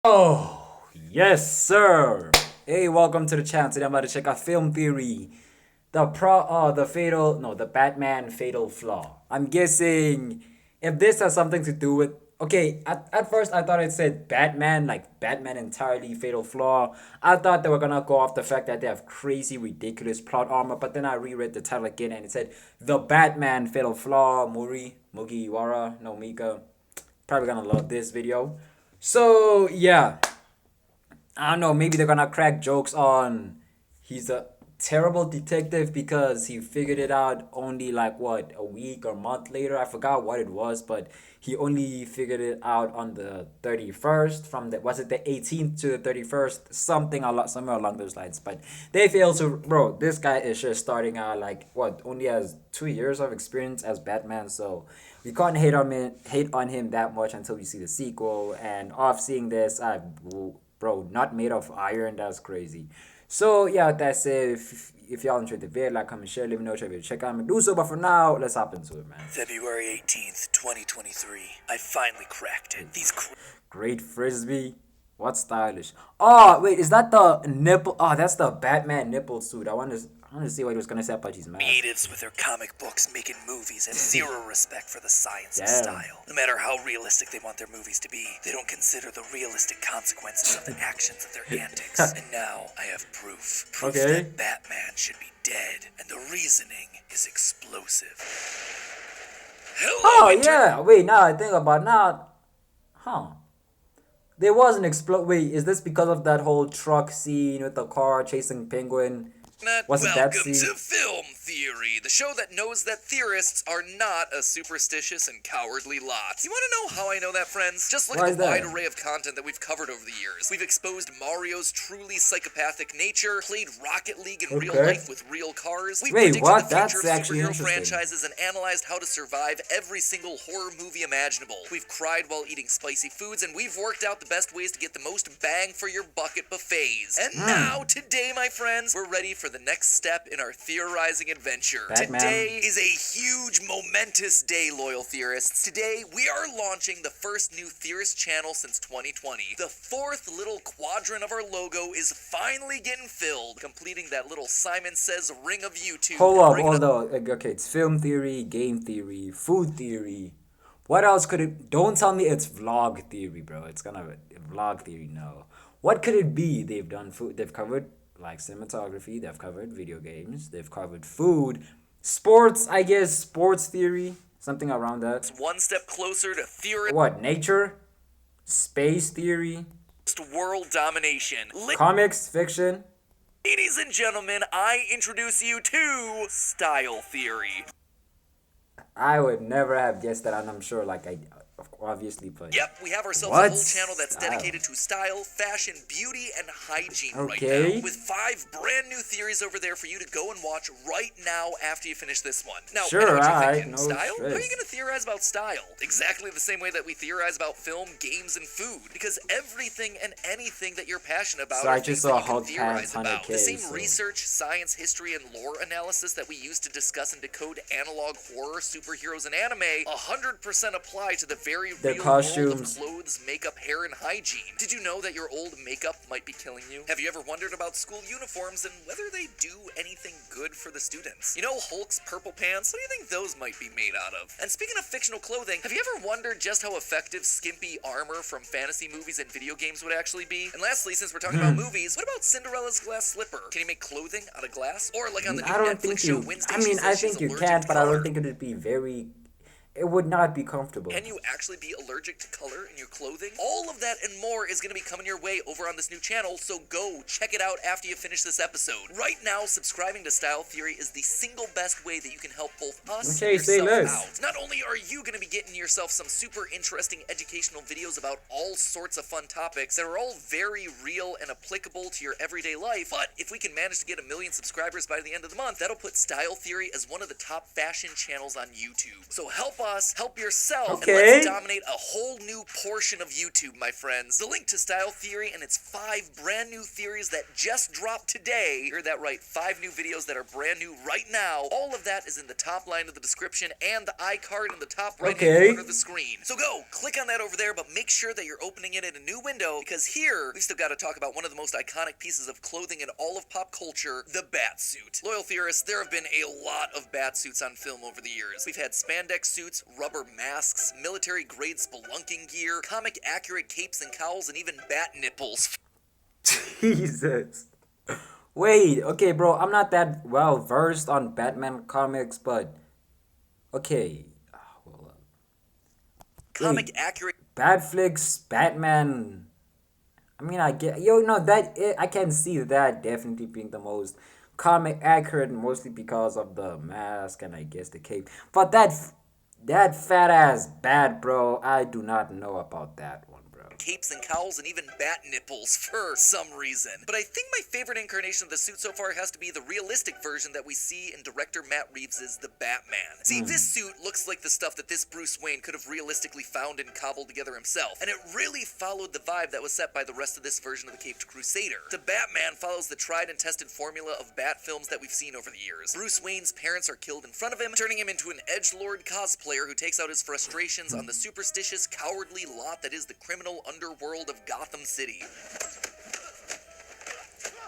Oh, yes, sir. Hey, welcome to the channel. Today I'm about to check out film theory. The Batman fatal flaw. I'm guessing if this has something to do with, okay, at first I thought it said Batman, like Batman entirely fatal flaw. I thought they were gonna go off the fact that they have crazy, ridiculous plot armor, but then I reread the title again and it said the Batman fatal flaw, Mugiwara, no Mika. Probably gonna love this video. So yeah, I don't know. Maybe they're gonna crack jokes on he's a terrible detective because he figured it out only like what, a week or month later. I forgot what it was, but he only figured it out on the 31st. From the, was it the 18th to the 31st, something a lot, somewhere along those lines. But they failed to, bro. This guy is just starting out like what, only has 2 years of experience as Batman, so we can't hate on him that much until we see the sequel. And off seeing this, bro, not made of iron. That's crazy. So yeah, that's it. If y'all enjoyed the video, like, comment, share, let me know if you check out and do so. But for now, let's hop into it, man. February 18th, 2023. I finally cracked it. Great frisbee. What stylish. Oh wait, is that the nipple? Oh, that's the Batman nipple suit. I want to see what he was gonna say about his mask. Creatives with their comic books making movies have zero respect for the science of Damn. style. No matter how realistic they want their movies to be, they don't consider the realistic consequences of the actions of their antics. And now I have proof. Proof Okay. that Batman should be dead, and the reasoning is explosive. Oh yeah. Wait, now I think about now. Huh. There was an explode. Wait, is this because of that whole truck scene with the car chasing Penguin? Was it that Welcome scene? to Film Theory, the show that knows that theorists are not a superstitious and cowardly lot. You want to know how I know that, friends? Just look Why at is the wide that? array of content that we've covered over the years. We've exposed Mario's truly psychopathic nature, played Rocket League in real Okay. life with real cars. We've Wait, predicted what? the That's future of actually superhero interesting. franchises and analyzed how to survive every single horror movie imaginable. We've cried while eating spicy foods, and we've worked out the best ways to get the most bang for your bucket buffets. And now, today, my friends, we're ready for the next step in our theorizing adventure. Batman. Today is a huge, momentous day, loyal theorists. Today, we are launching the first new theorist channel since 2020. The fourth little quadrant of our logo is finally getting filled, completing that little Simon Says ring of YouTube. Hold up. Okay, it's film theory, game theory, food theory. What else could it? Don't tell me it's vlog theory, bro. It's gonna vlog theory. No. What could it be? They've done food. They've covered like cinematography. They've covered video games. They've covered food, sports. I guess sports theory, something around that. One step closer to theorist What, nature, space theory, world domination. comics, fiction. Ladies and gentlemen, I introduce you to style theory. I would never have guessed that, and I'm sure, like obviously, but Yep, we have ourselves What? a whole channel that's Style. dedicated to style, fashion, beauty, and hygiene right Okay. now. With 5 brand new theories over there for you to go and watch right now after you finish this one. Now, I Sure, know what you're alright, thinking. no Style? How are stress. you going to theorize about style? Exactly the same way that we theorize about film, games, and food. Because everything and anything that you're passionate about So are I things just that saw you can Hulk theorize Pants about. 100K, The same so- research, science, history, and lore analysis that we use to discuss and decode analog horror, superheroes, and anime 100% apply to the very Their real costumes. world of clothes, makeup, hair, and hygiene. Did you know that your old makeup might be killing you? Have you ever wondered about school uniforms and whether they do anything good for the students? You know Hulk's purple pants? What do you think those might be made out of? And speaking of fictional clothing, have you ever wondered just how effective skimpy armor from fantasy movies and video games would actually be? And lastly, since we're talking about movies, what about Cinderella's glass slipper? Can you make clothing out of glass? Or like on the new I don't Netflix think show you. Wednesday, I she mean, I says she's think you allergic can, to but I color. don't think it'd be very. It would not be comfortable. Can you actually be allergic to color in your clothing? All of that and more is going to be coming your way over on this new channel, so go check it out after you finish this episode. Right now, subscribing to Style Theory is the single best way that you can help both us Okay, and say yourself less. out. Not only are you going to be getting yourself some super interesting educational videos about all sorts of fun topics that are all very real and applicable to your everyday life, but if we can manage to get 1 million subscribers by the end of the month, that'll put Style Theory as one of the top fashion channels on YouTube. So help Plus, help yourself, and Okay. let's dominate a whole new portion of YouTube, my friends. The link to Style Theory and its 5 brand new theories that just dropped today. You heard that right, 5 new videos that are brand new right now. All of that is in the top line of the description and the iCard in the top right-hand corner of the screen. So go, click on that over there, but make sure that you're opening it in a new window, because here, we've still got to talk about one of the most iconic pieces of clothing in all of pop culture, the Batsuit. Loyal theorists, there have been a lot of Batsuits on film over the years. We've had spandex suits, rubber masks, military-grade spelunking gear, comic-accurate capes and cowls, and even bat nipples. Jesus. Wait, okay, bro, I'm not that well versed on Batman comics, but okay. Hold up. Comic-accurate Batflix, Batman. I mean, I get I can see that definitely being the most comic accurate, mostly because of the mask and I guess the cape. But that fat ass bat, bro, I do not know about that one, bro. capes and cowls, and even bat nipples for some reason. But I think my favorite incarnation of the suit so far has to be the realistic version that we see in director Matt Reeves' The Batman. See, this suit looks like the stuff that this Bruce Wayne could have realistically found and cobbled together himself, and it really followed the vibe that was set by the rest of this version of the Caped Crusader. The Batman follows the tried and tested formula of Bat films that we've seen over the years. Bruce Wayne's parents are killed in front of him, turning him into an edgelord cosplayer who takes out his frustrations on the superstitious, cowardly lot that is the criminal underworld of Gotham City.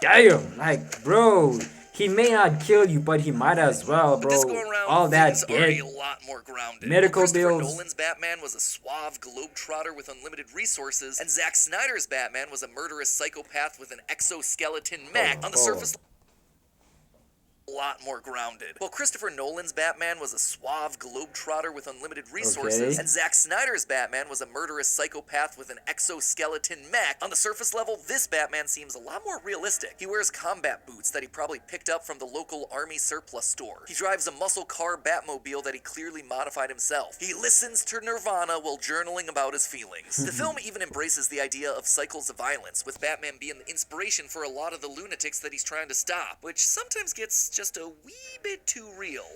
Damn, like, bro, he may not kill you, but he might as well, bro. This go around, All that things are a dead lot more grounded. medical Christopher bills. Nolan's Batman was a suave globetrotter with unlimited resources, and Zack Snyder's Batman was a murderous psychopath with an exoskeleton mech. On the surface, a lot more grounded. While Christopher Nolan's Batman was a suave globetrotter with unlimited resources, and Zack Snyder's Batman was a murderous psychopath with an exoskeleton mech, on the surface level, this Batman seems a lot more realistic. He wears combat boots that he probably picked up from the local army surplus store. He drives a muscle car Batmobile that he clearly modified himself. He listens to Nirvana while journaling about his feelings. The film even embraces the idea of cycles of violence, with Batman being the inspiration for a lot of the lunatics that he's trying to stop, which sometimes gets just a wee bit too real.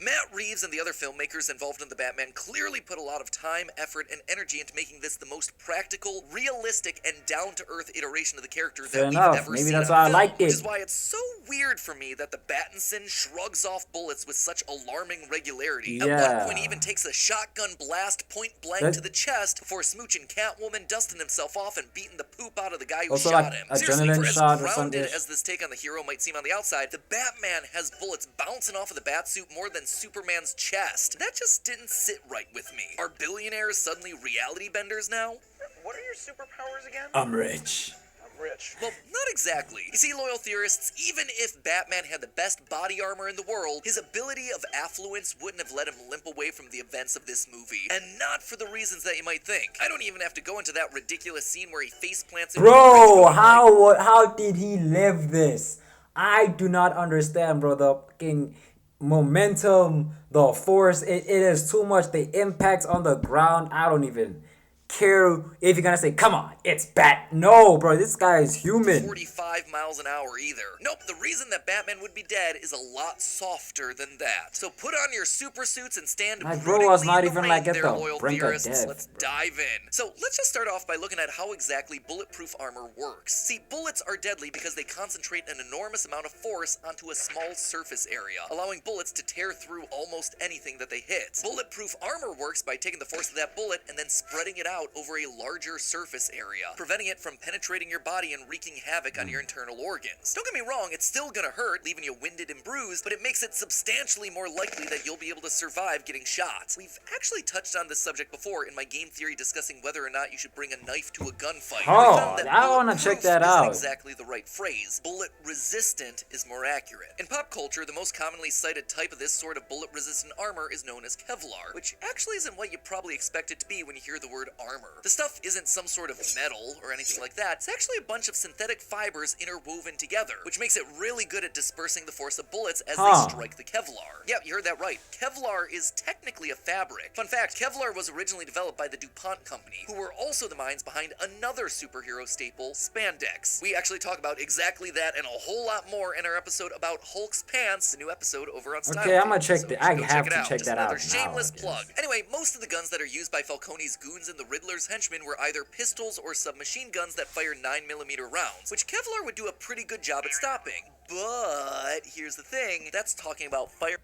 Matt Reeves and the other filmmakers involved in The Batman clearly put a lot of time, effort, and energy into making this the most practical, realistic, and down-to-earth iteration of the character that we've ever seen on film, which is why it's so weird for me that the Battinson shrugs off bullets with such alarming regularity. At one point, he even takes a shotgun blast point-blank to the chest before smooching Catwoman, dusting himself off, and beating the poop out of the guy who shot him. Seriously, for as grounded as this take on the hero might seem on the outside, the Batman has bullets bouncing off of the Batsuit more than Superman's chest. That just didn't sit right with me. Are billionaires suddenly reality benders now? What are your superpowers again? I'm rich. I'm rich. Well, not exactly. You see, loyal theorists, even if Batman had the best body armor in the world, his ability of affluence wouldn't have let him limp away from the events of this movie. And not for the reasons that you might think. I don't even have to go into that ridiculous scene where he face plants in Bro, how did he live this? I do not understand, bro. The fucking momentum, the force, it is too much. The impact on the ground, I don't even care if you're gonna say, come on, it's Bat. No, bro, this guy is human. 45 miles an hour either. Nope, the reason that Batman would be dead is a lot softer than that. So put on your super suits and stand My bro was not even like at there, the loyal brink of theorists. death. Let's dive in. So let's just start off by looking at how exactly bulletproof armor works. See, bullets are deadly because they concentrate an enormous amount of force onto a small surface area, allowing bullets to tear through almost anything that they hit. Bulletproof armor works by taking the force of that bullet and then spreading it out over a larger surface area, preventing it from penetrating your body and wreaking havoc on your internal organs. Don't get me wrong, it's still gonna hurt, leaving you winded and bruised, but it makes it substantially more likely that you'll be able to survive getting shot. We've actually touched on this subject before in my game theory discussing whether or not you should bring a knife to a gunfight. Oh, I wanna check that out. Isn't exactly the right phrase. Bullet resistant is more accurate. In pop culture, the most commonly cited type of this sort of bullet resistant armor is known as Kevlar, which actually isn't what you probably expect it to be when you hear the word armor. The stuff isn't some sort of metal or anything like that. It's actually a bunch of synthetic fibers interwoven together, which makes it really good at dispersing the force of bullets as they strike the Kevlar. Yep, you heard that right. Kevlar is technically a fabric. Fun fact, Kevlar was originally developed by the DuPont company, who were also the minds behind another superhero staple, spandex. We actually talk about exactly that and a whole lot more in our episode about Hulk's pants, the new episode over on Style. Okay, I'm gonna check so I go have check to it out. check Just that out another shameless now, plug. Anyway, most of the guns that are used by Falcone's goons and the Riddler's henchmen were either pistols or submachine guns that fire 9mm rounds, which Kevlar would do a pretty good job at stopping. But here's the thing, that's talking about fire.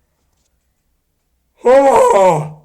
Oh!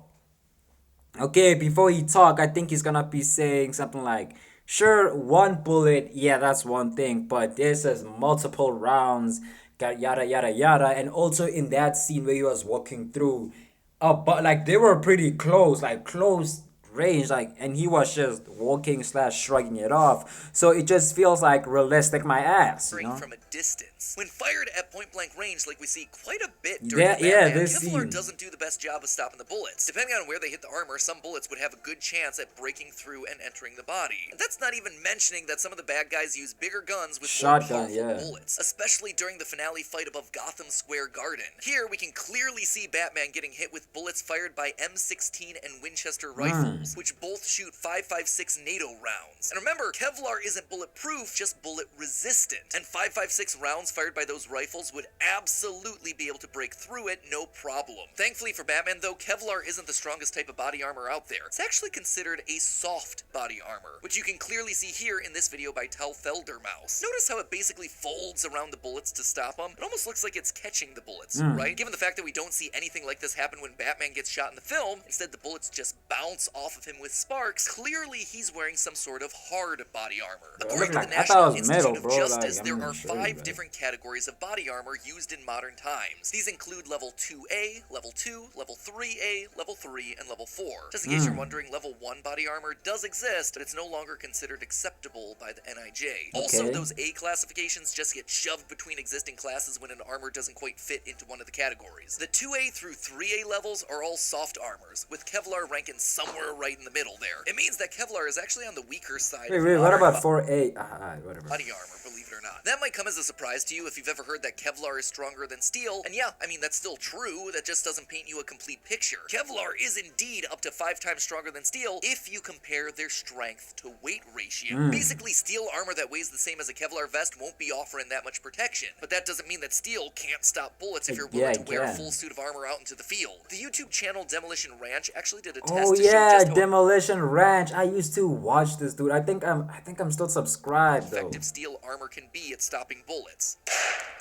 Okay, before he talk, I think he's gonna be saying something like, sure, one bullet, yeah, that's one thing, but this is multiple rounds, yada yada yada, and also in that scene where he was walking through, but like they were pretty close, like close range, like, and he was just walking slash shrugging it off, so it just feels like realistic my ass, you know? From a distance. When fired at point-blank range, like we see quite a bit Yeah, during Batman, this Kevlar scene. doesn't do the best job of stopping the bullets. Depending on where they hit the armor, some bullets would have a good chance at breaking through and entering the body. And that's not even mentioning that some of the bad guys use bigger guns with more Shotgun, powerful bullets, especially during the finale fight above Gotham Square Garden. Here, we can clearly see Batman getting hit with bullets fired by M16 and Winchester rifles, which both shoot 5.56 NATO rounds. And remember, Kevlar isn't bulletproof, just bullet resistant. And 5.56 rounds fired by those rifles would absolutely be able to break through it, no problem. Thankfully for Batman, though, Kevlar isn't the strongest type of body armor out there. It's actually considered a soft body armor, which you can clearly see here in this video by Tal Feldermaus. Notice how it basically folds around the bullets to stop them? It almost looks like it's catching the bullets, right? Given the fact that we don't see anything like this happen when Batman gets shot in the film, instead the bullets just bounce off of him with sparks, clearly he's wearing some sort of hard body armor. According to the National Institute of Justice, there are 5 different categories of body armor used in modern times. These include level 2A, level 2, level 3A, level 3, and level 4. Just in case you're wondering, level 1 body armor does exist, but it's no longer considered acceptable by the NIJ. Also, those A classifications just get shoved between existing classes when an armor doesn't quite fit into one of the categories. The 2A through 3A levels are all soft armors, with Kevlar ranking somewhere right in the middle there. It means that Kevlar is actually on the weaker side of Wait, what about 4A? Whatever. body armor, believe it or not. That might come as a surprise to you if you've ever heard that Kevlar is stronger than steel, and yeah, I mean, that's still true, that just doesn't paint you a complete picture. Kevlar is indeed up to 5 times stronger than steel if you compare their strength to weight ratio. Basically, steel armor that weighs the same as a Kevlar vest won't be offering that much protection, but that doesn't mean that steel can't stop bullets if you're willing to wear a full suit of armor out into the field. The YouTube channel Demolition Ranch actually did a test to show just how Demolition Ranch. I used to watch this, dude. I think I'm still subscribed though. effective steel armor can be at stopping bullets.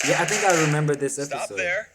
Yeah, I think I remember this episode. Stop there.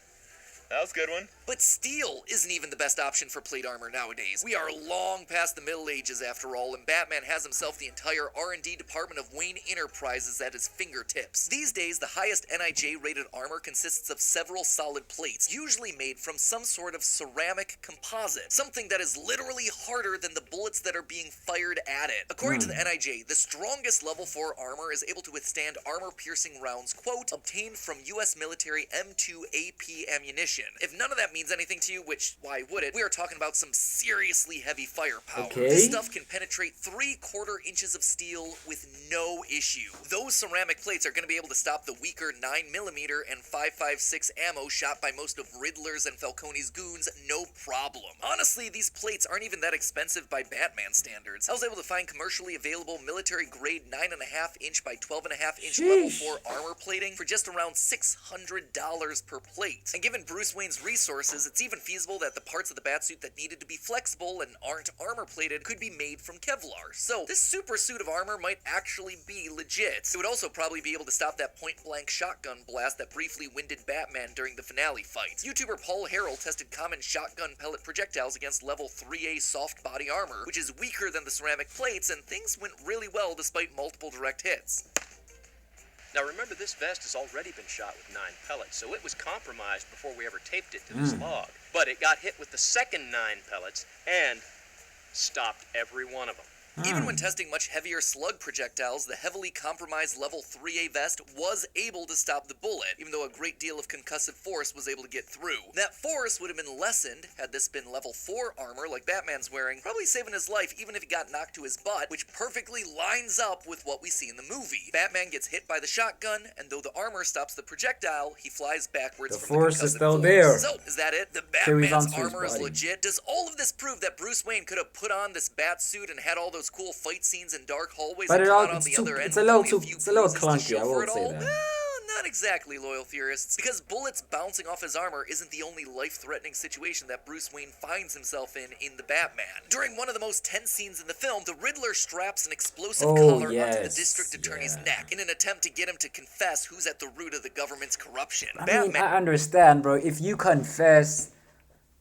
That was a good one. But steel isn't even the best option for plate armor nowadays. We are long past the Middle Ages after all, and Batman has himself the entire R&D department of Wayne Enterprises at his fingertips. These days, the highest NIJ-rated armor consists of several solid plates, usually made from some sort of ceramic composite, something that is literally harder than the bullets that are being fired at it. According to the NIJ, the strongest level 4 armor is able to withstand armor-piercing rounds, quote, obtained from U.S. military M2 AP ammunition. If none of that means anything to you, which, why would it? We are talking about some seriously heavy firepower. Okay. This stuff can penetrate 3/4 inches of steel with no issue. Those ceramic plates are going to be able to stop the weaker 9mm and 5.56 ammo shot by most of Riddler's and Falcone's goons, no problem. Honestly, these plates aren't even that expensive by Batman standards. I was able to find commercially available military-grade 9.5-inch by 12.5-inch level 4 armor plating for just around $600 per plate. And given Bruce Wayne's resources, it's even feasible that the parts of the Batsuit that needed to be flexible and aren't armor-plated could be made from Kevlar. So, this super suit of armor might actually be legit. It would also probably be able to stop that point-blank shotgun blast that briefly winded Batman during the finale fight. YouTuber Paul Harrell tested common shotgun pellet projectiles against level 3A soft body armor, which is weaker than the ceramic plates, and things went really well despite multiple direct hits. Now remember, this vest has already been shot with 9 pellets, so it was compromised before we ever taped it to this log. But it got hit with the second 9 pellets and stopped every one of them. Even when testing much heavier slug projectiles, the heavily compromised level 3A vest was able to stop the bullet, even though a great deal of concussive force was able to get through. That force would have been lessened had this been level 4 armor like Batman's wearing, probably saving his life even if he got knocked to his butt, which perfectly lines up with what we see in the movie. Batman gets hit by the shotgun, and though the armor stops the projectile, he flies backwards The from force the is concussive still force. there. So, is that it? The Carries Batman's onto his armor is body. legit? Does all of this prove that Bruce Wayne could have put on this bat suit and had all those cool fight scenes in dark hallways But and it come all out on it's the too other end it's a with little only too few it's a little bruises to clunky, show I for will it say all? that. Well, not exactly, loyal theorists, because bullets bouncing off his armor isn't the only life-threatening situation that Bruce Wayne finds himself in the Batman. During one of the most tense scenes in the film, the Riddler straps an explosive collar onto the district attorney's neck in an attempt to get him to confess who's at the root of the government's corruption. I mean, I understand, bro. If you confess,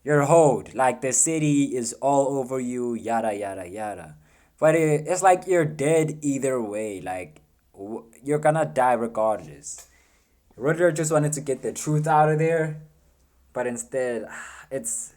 you're hold. Like, the city is all over you, yada, yada, yada. But it's like you're dead either way. Like, you're gonna die regardless. Riddler just wanted to get the truth out of there, but instead, it's...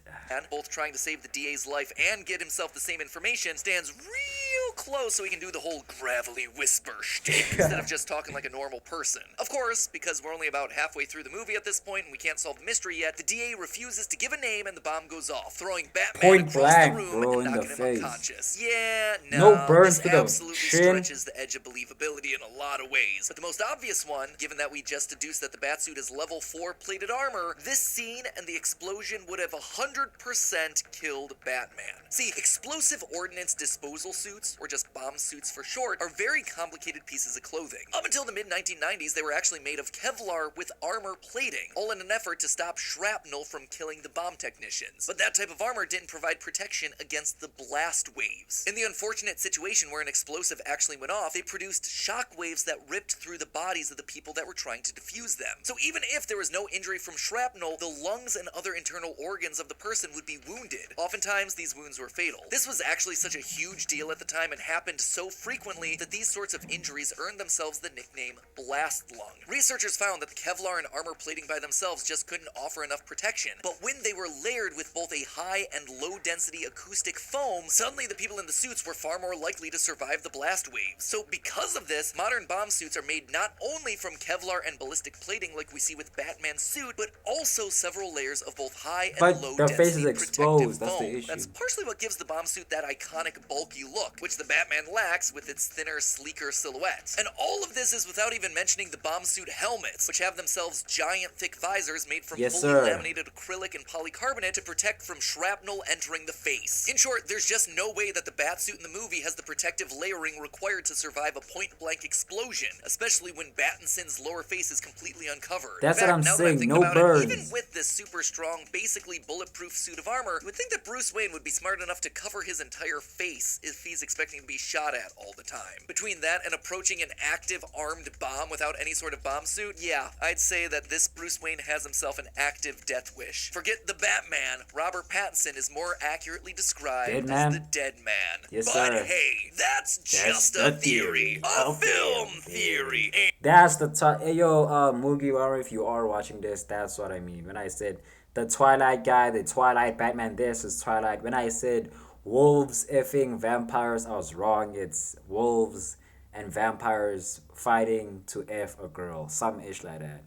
both trying to save the DA's life and get himself the same information, stands real close so he can do the whole gravelly whisper shtick instead of just talking like a normal person. Of course, because we're only about halfway through the movie at this point and we can't solve the mystery yet, the DA refuses to give a name and the bomb goes off, throwing Batman Point across blank, the room bro, and in the knocking him face. unconscious. Yeah, No burns this to the absolutely chin. stretches the edge of believability in a lot of ways. But the most obvious one, given that we just deduced that the Batsuit is level 4 plated armor, this scene and the explosion would have 100% killed Batman. See, explosive ordnance disposal suits, or just bomb suits for short, are very complicated pieces of clothing. Up until the mid-1990s, they were actually made of Kevlar with armor plating, all in an effort to stop shrapnel from killing the bomb technicians. But that type of armor didn't provide protection against the blast waves. In the unfortunate situation where an explosive actually went off, they produced shock waves that ripped through the bodies of the people that were trying to defuse them. So even if there was no injury from shrapnel, the lungs and other internal organs of the person would be wounded. Oftentimes, these wounds were fatal. This was actually such a huge deal at the time and happened so frequently that these sorts of injuries earned themselves the nickname blast lung. Researchers found that the Kevlar and armor plating by themselves just couldn't offer enough protection, but when they were layered with both a high and low density acoustic foam, suddenly the people in the suits were far more likely to survive the blast waves. So because of this, modern bomb suits are made not only from Kevlar and ballistic plating like we see with Batman's suit, but also several layers of both high and But low their density face is exposed, that's the foam. issue. That's partially what gives the bomb suit that iconic bulky look, which the Batman lacks with its thinner, sleeker silhouette. And all of this is without even mentioning the bomb suit helmets, which have themselves giant thick visors made from Yes, fully sir. laminated acrylic and polycarbonate to protect from shrapnel entering the face. In short, there's just no way that the Batsuit in the movie has the protective layering required to survive a point-blank explosion, especially when Battinson's lower face is completely uncovered. That's In what fact, I'm now that I saying, think no about burns. it, even with this super strong, basically bulletproof suit of armor, you would think that Bruce Wayne would be smart enough to cover his entire face if he's expecting to be shot at all the time. Between that and approaching an active armed bomb without any sort of bomb suit, yeah, I'd say that this Bruce Wayne has himself an active death wish. Forget the Batman, Robert Pattinson is more accurately described Dead as man? the dead man. Yes, but sir. hey, that's just a theory. A film theory. That's the hey yo, Moogie, or if you are watching this, that's what I mean. When I said the Twilight guy, the Twilight Batman, this is Twilight. When I said wolves effing vampires, I was wrong. It's wolves and vampires fighting to F a girl. Some ish like that.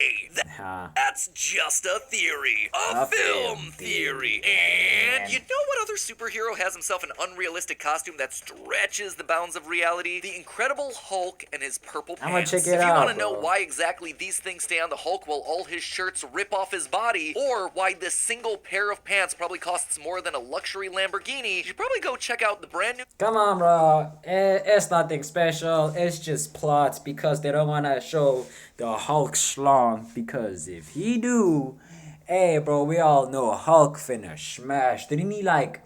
Hey, Huh. that's just a theory. A film theory. And you know what other superhero has himself an unrealistic costume that stretches the bounds of reality? The Incredible Hulk and his purple pants. I'ma check it if you out, want to know bro. why exactly these things stay on the Hulk while all his shirts rip off his body, or why this single pair of pants probably costs more than a luxury Lamborghini, you should probably go check out the brand new Come on, bro. It's nothing special. It's just plots because they don't want to show the Hulk schlong. Because if he do, hey, bro, we all know Hulk finna smash. Didn't he like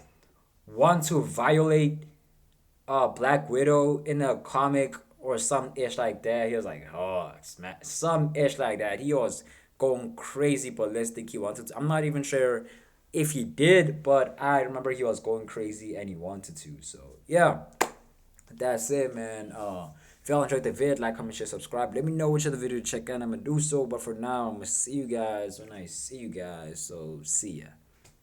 want to violate Black Widow in a comic or some ish like that? He was like, oh, smash, some ish like that. He was going crazy ballistic. He wanted to. I'm not even sure if he did, but I remember he was going crazy and he wanted to. So yeah, that's it, man. If y'all enjoyed the vid, like, comment, share, subscribe. Let me know which other video to check out. I'm gonna do so. But for now, I'm gonna see you guys when I see you guys. So see ya.